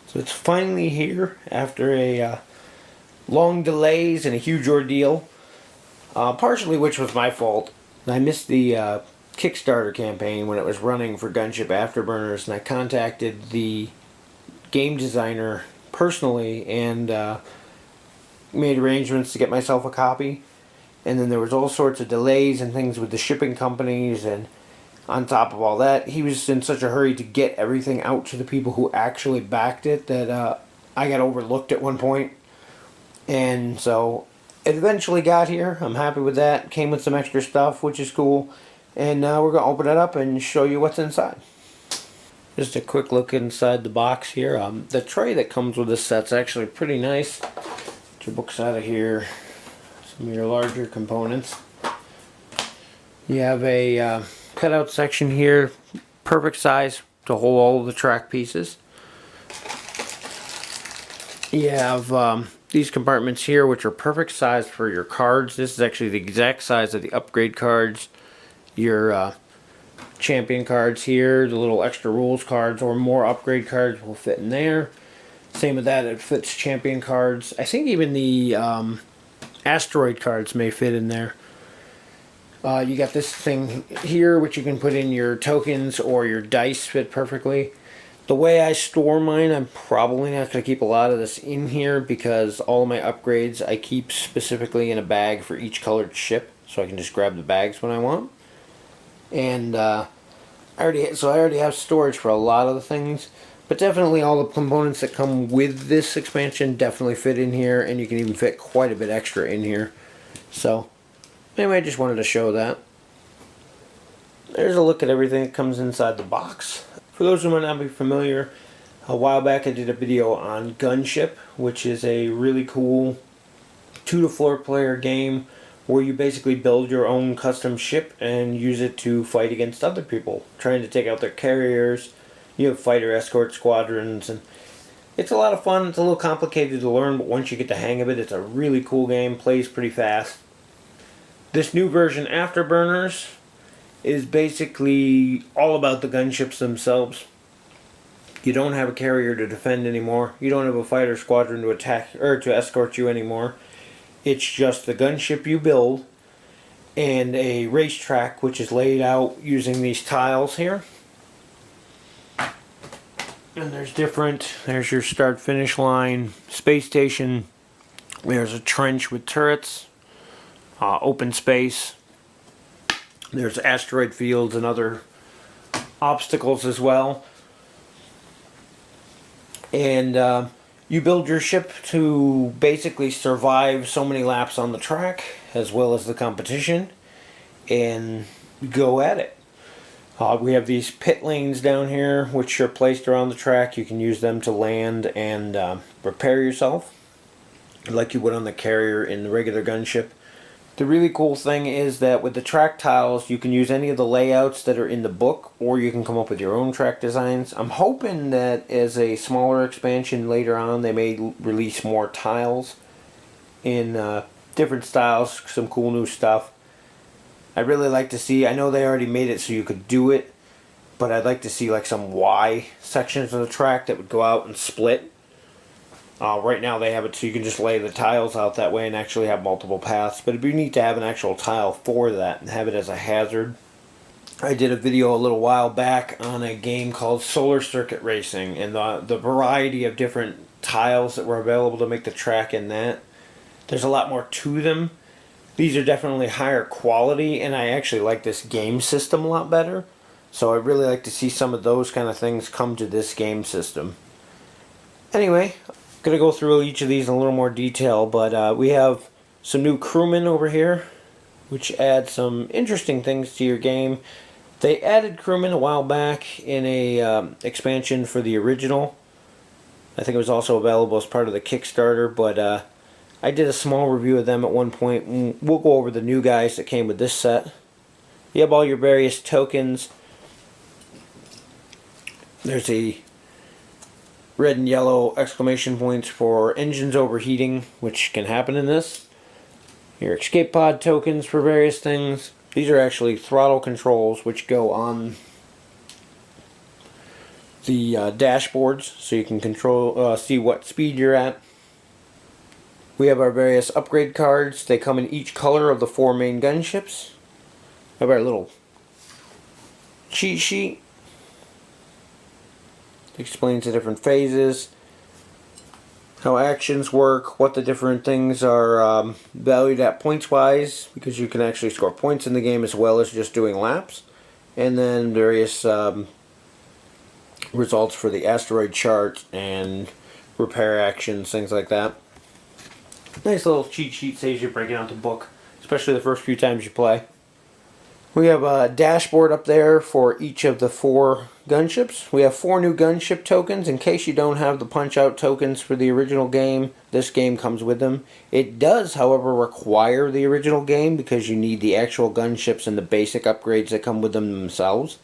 So it's finally here after a long delays and a huge ordeal, partially which was my fault. I missed the Kickstarter campaign when it was running for Gunship Afterburners, and I contacted the game designer personally and made arrangements to get myself a copy. And then there was all sorts of delays and things with the shipping companies, and on top of all that, he was in such a hurry to get everything out to the people who actually backed it that I got overlooked at one point. And so it eventually got here. I'm happy with that. Came with some extra stuff, which is cool. And now we're going to open it up and show you what's inside. Just a quick look inside the box here. The tray that comes with this set's actually pretty nice. Get your books out of here. Some of your larger components. You have a cutout section here, perfect size to hold all of the track pieces. You have these compartments here, which are perfect size for your cards. This is actually the exact size of the upgrade cards. Your champion cards here, the little extra rules cards or more upgrade cards will fit in there. Same with that, it fits champion cards. I think even the asteroid cards may fit in there. You got this thing here which you can put in your tokens or your dice, fit perfectly. The way I store mine, I'm probably not going to keep a lot of this in here because all of my upgrades I keep specifically in a bag for each colored ship, so I can just grab the bags when I want. And I already have storage for a lot of the things, but definitely all the components that come with this expansion definitely fit in here, and you can even fit quite a bit extra in here. So anyway, I just wanted to show that. There's a look at everything that comes inside the box. For those who might not be familiar, a while back I did a video on Gunship, which is a really cool 2-to-4 player game where you basically build your own custom ship and use it to fight against other people, trying to take out their carriers. You have fighter escort squadrons, and it's a lot of fun. It's a little complicated to learn, but once you get the hang of it, it's a really cool game, plays pretty fast. This new version, Afterburners, is basically all about the gunships themselves. You don't have a carrier to defend anymore. You don't have a fighter squadron to attack or to escort you anymore. It's just the gunship you build and a racetrack which is laid out using these tiles here. And there's your start finish line, space station, there's a trench with turrets, open space, there's asteroid fields and other obstacles as well. And you build your ship to basically survive so many laps on the track, as well as the competition, and go at it. We have these pit lanes down here, which are placed around the track. You can use them to land and repair yourself, like you would on the carrier in the regular gunship. The really cool thing is that with the track tiles, you can use any of the layouts that are in the book, or you can come up with your own track designs. I'm hoping that as a smaller expansion later on, they may release more tiles in different styles, some cool new stuff. I'd really like to see, I know they already made it so you could do it, but I'd like to see like some Y sections of the track that would go out and split. Right now they have it so you can just lay the tiles out that way and actually have multiple paths, but it'd be neat to have an actual tile for that and have it as a hazard. I did a video a little while back on a game called Solar Circuit Racing, and the variety of different tiles that were available to make the track in that. There's a lot more to them. These are definitely higher quality, and I actually like this game system a lot better. So I'd really like to see some of those kind of things come to this game system. Anyway, going to go through each of these in a little more detail, but we have some new crewmen over here, which add some interesting things to your game. They added crewmen a while back in a expansion for the original. I think it was also available as part of the Kickstarter, but I did a small review of them at one point, and we'll go over the new guys that came with this set. You have all your various tokens. There's a red and yellow exclamation points for engines overheating, which can happen in this. Your escape pod tokens for various things. These are actually throttle controls which go on the dashboards so you can control, see what speed you're at. We have our various upgrade cards. They come in each color of the 4 main gunships. We have our little cheat sheet. It explains the different phases, how actions work, what the different things are valued at points wise, because you can actually score points in the game as well as just doing laps. And then various results for the asteroid chart and repair actions, things like that. Nice little cheat sheet, saves you breaking out the book, especially the first few times you play. We have a dashboard up there for each of the 4 gunships. We have 4 new gunship tokens. In case you don't have the punch-out tokens for the original game, this game comes with them. It does, however, require the original game because you need the actual gunships and the basic upgrades that come with them themselves.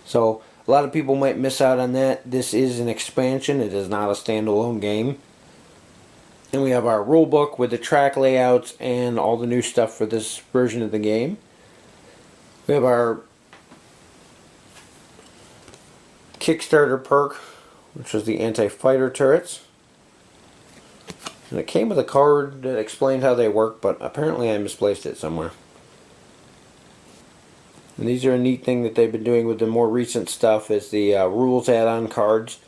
So a lot of people might miss out on that. This is an expansion. It is not a standalone game. And we have our rule book with the track layouts and all the new stuff for this version of the game. We have our Kickstarter perk, which was the anti-fighter turrets. And it came with a card that explained how they work, but apparently I misplaced it somewhere. And these are a neat thing that they've been doing with the more recent stuff is the rules add-on cards.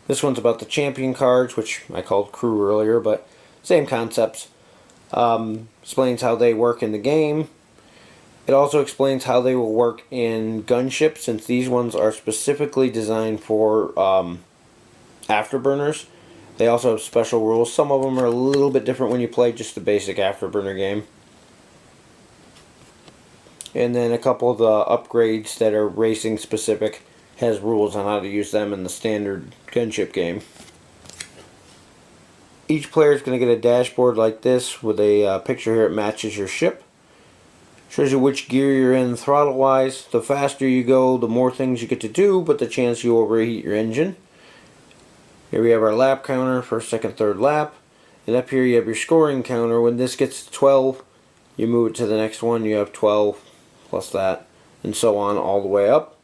This one's about the champion cards, which I called crew earlier, but same concepts. Explains how they work in the game. It also explains how they will work in gunships, since these ones are specifically designed for Afterburners. They also have special rules. Some of them are a little bit different when you play just the basic Afterburner game. And then a couple of the upgrades that are racing specific has rules on how to use them in the standard gunship game. Each player is going to get a dashboard like this with a picture here that matches your ship. Shows you which gear you're in throttle wise. The faster you go, the more things you get to do, but the chance you overheat your engine. Here we have our lap counter, first, second, third lap. And up here you have your scoring counter. When this gets to 12, you move it to the next one. You have 12 plus that, and so on all the way up.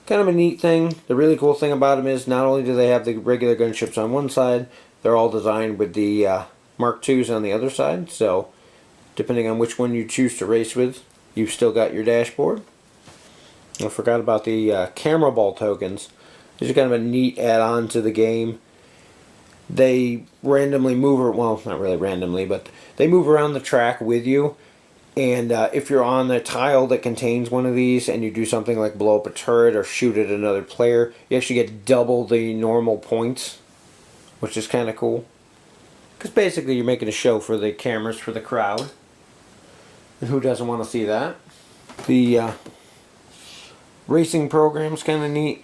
Kind of a neat thing. The really cool thing about them is not only do they have the regular gunships on one side, they're all designed with the Mark IIs on the other side. So depending on which one you choose to race with, you've still got your dashboard. I forgot about the camera ball tokens. These are kind of a neat add-on to the game. They randomly move, well, not really randomly, but they move around the track with you. And if you're on a tile that contains one of these and you do something like blow up a turret or shoot at another player, you actually get double the normal points, which is kind of cool. Because basically you're making a show for the cameras for the crowd. And who doesn't want to see that? The racing program's kind of neat.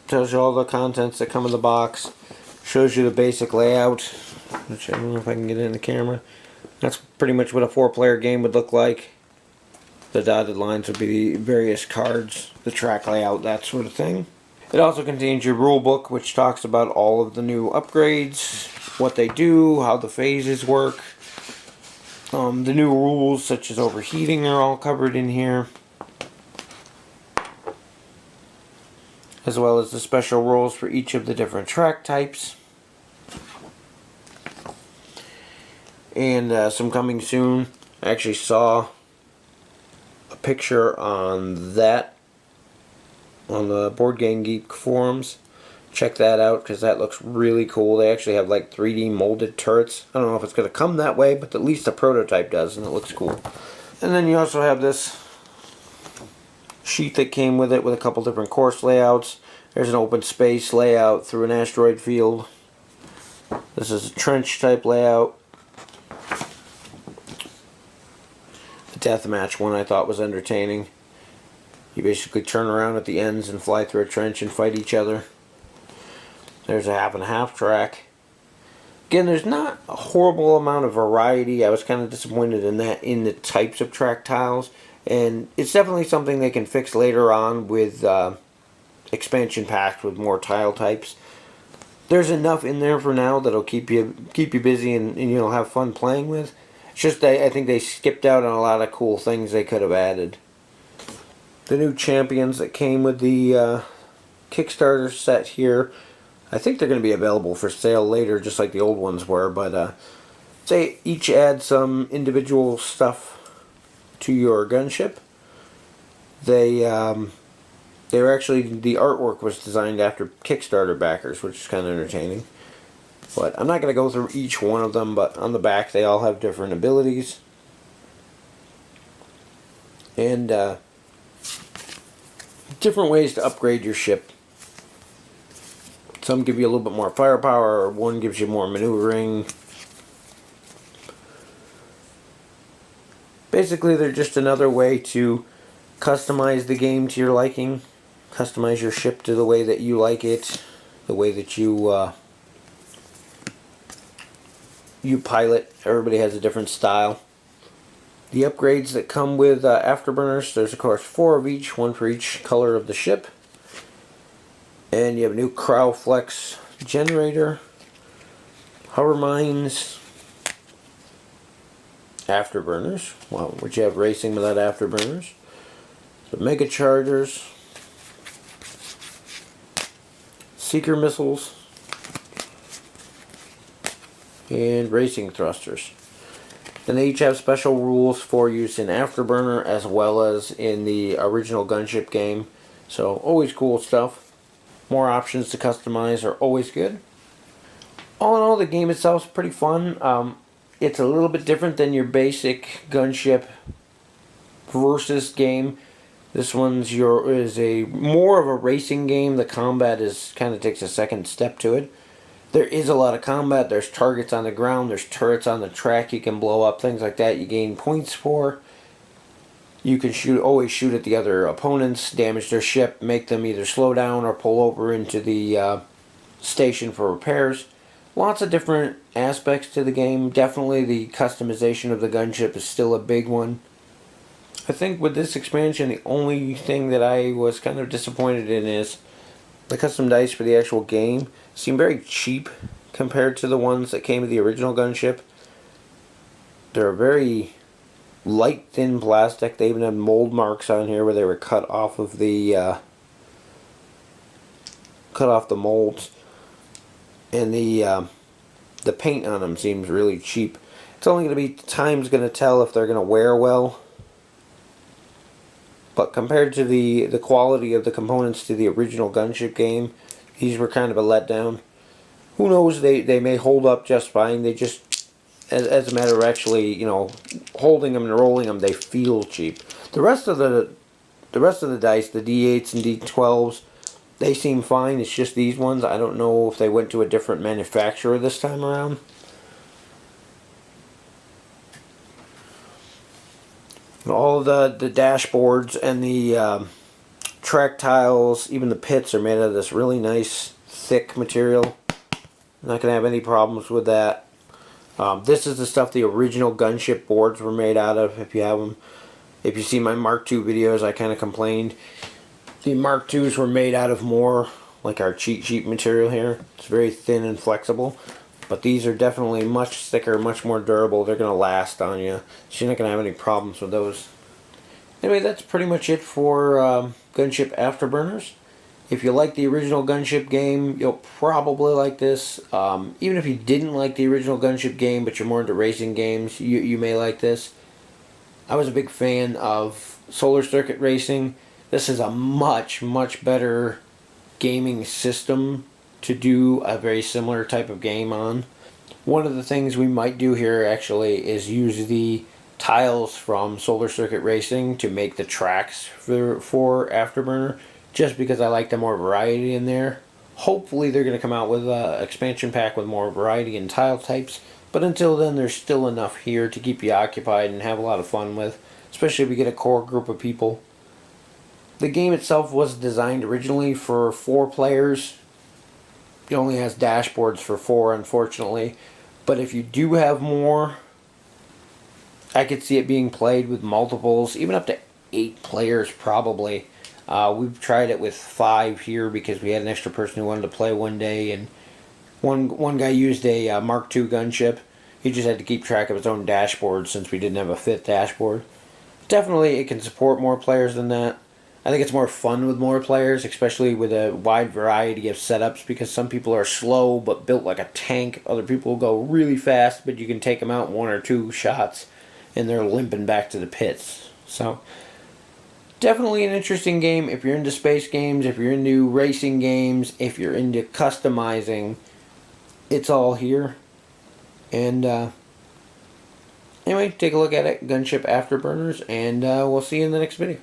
Tells you all the contents that come in the box. Shows you the basic layout, which I don't know if I can get it in the camera. That's pretty much what a 4-player game would look like. The dotted lines would be the various cards, the track layout, that sort of thing. It also contains your rule book, which talks about all of the new upgrades, what they do, how the phases work. The new rules, such as overheating, are all covered in here. As well as the special rules for each of the different track types. And some coming soon. I actually saw a picture on that on the Board Game Geek forums. Check that out because that looks really cool. They actually have like 3D molded turrets. I don't know if it's going to come that way, but at least the prototype does, and it looks cool. And then you also have this sheet that came with it with a couple different course layouts. There's an open space layout through an asteroid field. This is a trench type layout. The deathmatch one I thought was entertaining. You basically turn around at the ends and fly through a trench and fight each other. There's a half and a half track. Again, there's not a horrible amount of variety. I was kind of disappointed in that in the types of track tiles. And it's definitely something they can fix later on with expansion packs with more tile types. There's enough in there for now that'll keep you busy and you'll have fun playing with. It's just I think they skipped out on a lot of cool things they could have added. The new champions that came with the Kickstarter set here. I think they're going to be available for sale later, just like the old ones were, but they each add some individual stuff to your gunship. They're actually, the artwork was designed after Kickstarter backers, which is kind of entertaining. But I'm not going to go through each one of them, but on the back they all have different abilities. And different ways to upgrade your ship. Some give you a little bit more firepower, or one gives you more maneuvering. Basically, they're just another way to customize the game to your liking. Customize your ship to the way that you like it, the way that you pilot. Everybody has a different style. The upgrades that come with Afterburners, there's of course 4 of each, one for each color of the ship. And you have a new Crow Flex generator, hover mines, Afterburners, well, which you have racing without Afterburners, the Mega Chargers, Seeker missiles, and racing thrusters. And they each have special rules for use in Afterburner as well as in the original Gunship game. So always cool stuff. More options to customize are always good. All in all, the game itself is pretty fun. It's a little bit different than your basic Gunship versus game. This one's is a more of a racing game. The combat is kind of takes a second step to it. There is a lot of combat. There's targets on the ground. There's turrets on the track you can blow up. Things like that you gain points for. You can always shoot at the other opponents, damage their ship, make them either slow down or pull over into the station for repairs. Lots of different aspects to the game. Definitely the customization of the gunship is still a big one. I think with this expansion, the only thing that I was kind of disappointed in is the custom dice for the actual game seem very cheap compared to the ones that came with the original gunship. They're very light, thin plastic. They even have mold marks on here where they were cut off of the molds, and the paint on them seems really cheap. It's only going to be time's going to tell if they're going to wear well. But compared to the quality of the components to the original Gunship game, these were kind of a letdown. Who knows? They may hold up just fine. They just, as a matter of actually, you know, holding them and rolling them, they feel cheap. The rest of the dice, the D8s and D12s, they seem fine. It's just these ones. I don't know if they went to a different manufacturer this time around. All the dashboards and the track tiles, even the pits, are made out of this really nice thick material. Not going to have any problems with that. This is the stuff the original Gunship boards were made out of, if you have them. If you see my Mark II videos, I kind of complained. The Mark IIs were made out of more like our cheat sheet material here. It's very thin and flexible. But these are definitely much thicker, much more durable. They're going to last on you. So you're not going to have any problems with those. Anyway, that's pretty much it for Gunship Afterburners. If you like the original Gunship game, you'll probably like this. Even if you didn't like the original Gunship game, but you're more into racing games, you may like this. I was a big fan of Solar Circuit Racing. This is a much, much better gaming system to do a very similar type of game on. One of the things we might do here actually is use the tiles from Solar Circuit Racing to make the tracks for Afterburner, just because I like the more variety in there. Hopefully they're going to come out with an expansion pack with more variety in tile types, but until then there's still enough here to keep you occupied and have a lot of fun with, especially if you get a core group of people. The game itself was designed originally for 4 players. It only has dashboards for 4, unfortunately. But if you do have more, I could see it being played with multiples, even up to 8 players probably. We've tried it with 5 here because we had an extra person who wanted to play one day, and one guy used a Mark II gunship. He just had to keep track of his own dashboard since we didn't have a 5th dashboard. Definitely it can support more players than that. I think it's more fun with more players, especially with a wide variety of setups, because some people are slow but built like a tank. Other people go really fast, but you can take them out in 1 or 2 shots and they're limping back to the pits. So, definitely an interesting game if you're into space games, if you're into racing games, if you're into customizing. It's all here. And anyway, take a look at it, Gunship Afterburners, and we'll see you in the next video.